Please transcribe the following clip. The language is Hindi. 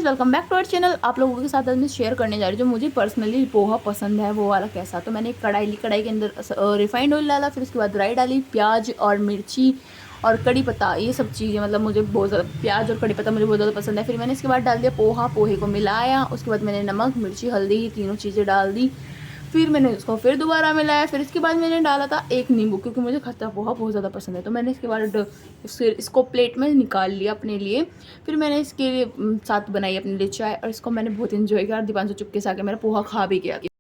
Welcome back to our channel. आप लोगों के साथ आज मैं शेयर करने जा रही हूँ जो मुझे पर्सनली पोहा पसंद है वो वाला कैसा। तो मैंने एक कढ़ाई ली, कढ़ाई के अंदर रिफाइंड ऑयल डाला, फिर उसके बाद राई डाली, प्याज और मिर्ची और कड़ी पत्ता, ये सब चीज़ें मतलब मुझे बहुत ज़्यादा, प्याज और कड़ी पत्ता मुझे बहुत ज़्यादा पसंद है। फिर मैंने इसके बाद डाल दिया पोहा, पोहे को मिलाया, उसके बाद मैंने नमक, मिर्ची, हल्दी, ये तीनों चीज़ें डाल दी। फिर मैंने उसको फिर दोबारा मिलाया। फिर इसके बाद मैंने डाला था एक नींबू, क्योंकि मुझे खट्टा पोहा बहुत ज़्यादा पसंद है। तो मैंने इसके बाद फिर इसको प्लेट में निकाल लिया अपने लिए। फिर मैंने इसके साथ बनाई अपने लिए चाय और इसको मैंने बहुत इन्जॉय किया। दीपांशु चुपके से आके मेरा पोहा खा भी गया।